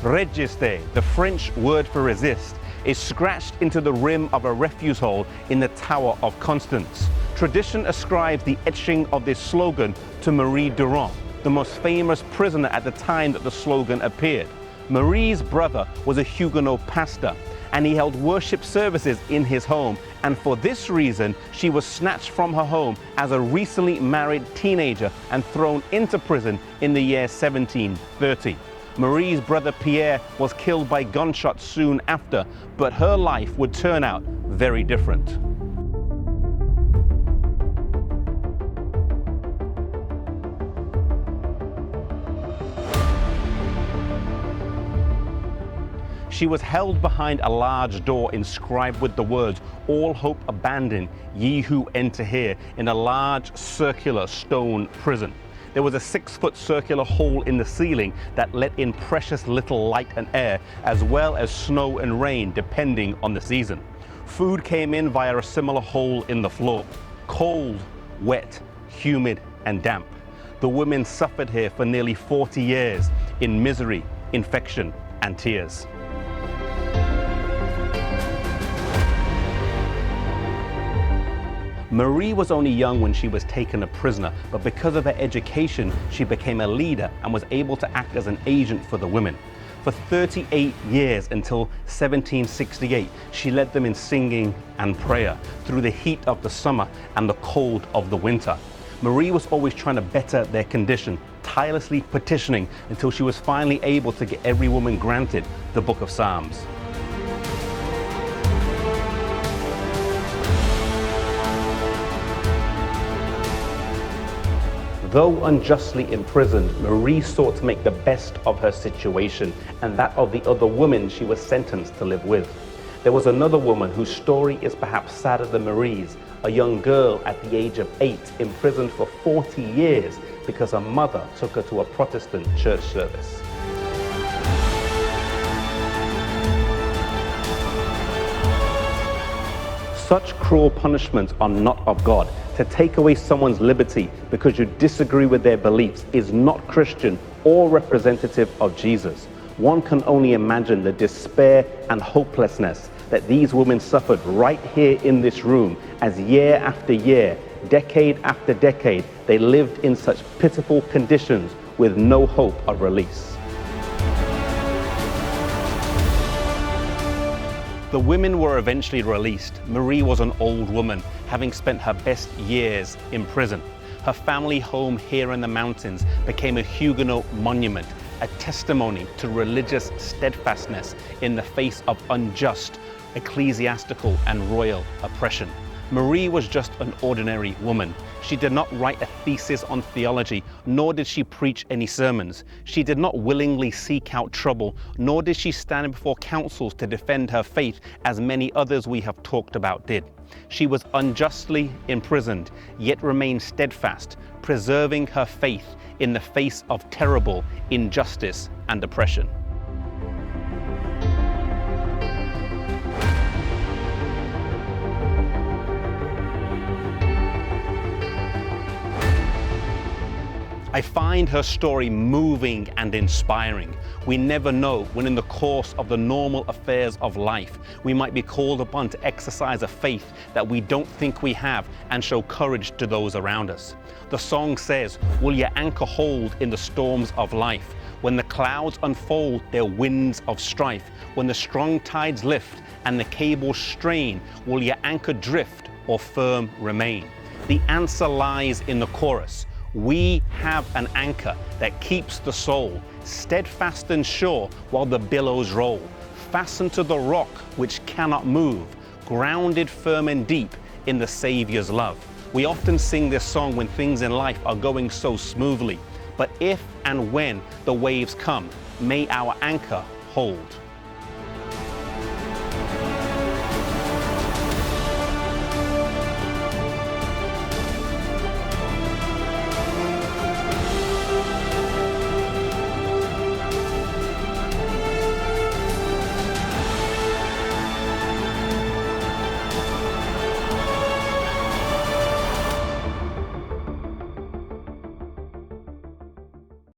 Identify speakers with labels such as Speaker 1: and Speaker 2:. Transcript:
Speaker 1: Résister, the French word for resist, is scratched into the rim of a refuse hole in the Tower of Constance. Tradition ascribes the etching of this slogan to Marie Durant, the most famous prisoner at the time that the slogan appeared. Marie's brother was a Huguenot pastor, and he held worship services in his home, and for this reason she was snatched from her home as a recently married teenager and thrown into prison in the year 1730. Marie's brother Pierre was killed by gunshots soon after, but her life would turn out very different. She was held behind a large door inscribed with the words, "All hope abandon, ye who enter here," in a large circular stone prison. There was a 6-foot circular hole in the ceiling that let in precious little light and air, as well as snow and rain, depending on the season. Food came in via a similar hole in the floor. Cold, wet, humid, and damp. The women suffered here for nearly 40 years in misery, infection, and tears. Marie was only young when she was taken a prisoner, but because of her education, she became a leader and was able to act as an agent for the women. For 38 years until 1768, she led them in singing and prayer through the heat of the summer and the cold of the winter. Marie was always trying to better their condition, tirelessly petitioning until she was finally able to get every woman granted the Book of Psalms. Though unjustly imprisoned, Marie sought to make the best of her situation and that of the other women she was sentenced to live with. There was another woman whose story is perhaps sadder than Marie's, a young girl at the age of 8 imprisoned for 40 years because her mother took her to a Protestant church service. Such cruel punishments are not of God. To take away someone's liberty because you disagree with their beliefs is not Christian or representative of Jesus. One can only imagine the despair and hopelessness that these women suffered right here in this room as year after year, decade after decade, they lived in such pitiful conditions with no hope of release. The women were eventually released. Marie was an old woman, having spent her best years in prison. Her family home here in the mountains became a Huguenot monument, a testimony to religious steadfastness in the face of unjust ecclesiastical and royal oppression. Marie was just an ordinary woman. She did not write a thesis on theology, nor did she preach any sermons. She did not willingly seek out trouble, nor did she stand before councils to defend her faith, as many others we have talked about did. She was unjustly imprisoned, yet remained steadfast, preserving her faith in the face of terrible injustice and oppression. I find her story moving and inspiring. We never know when in the course of the normal affairs of life, we might be called upon to exercise a faith that we don't think we have and show courage to those around us. The song says, "Will your anchor hold in the storms of life? When the clouds unfold their winds of strife, when the strong tides lift and the cables strain, will your anchor drift or firm remain?" The answer lies in the chorus. We have an anchor that keeps the soul steadfast and sure while the billows roll, fastened to the rock which cannot move, grounded firm and deep in the Savior's love. We often sing this song when things in life are going so smoothly, but if and when the waves come, may our anchor hold.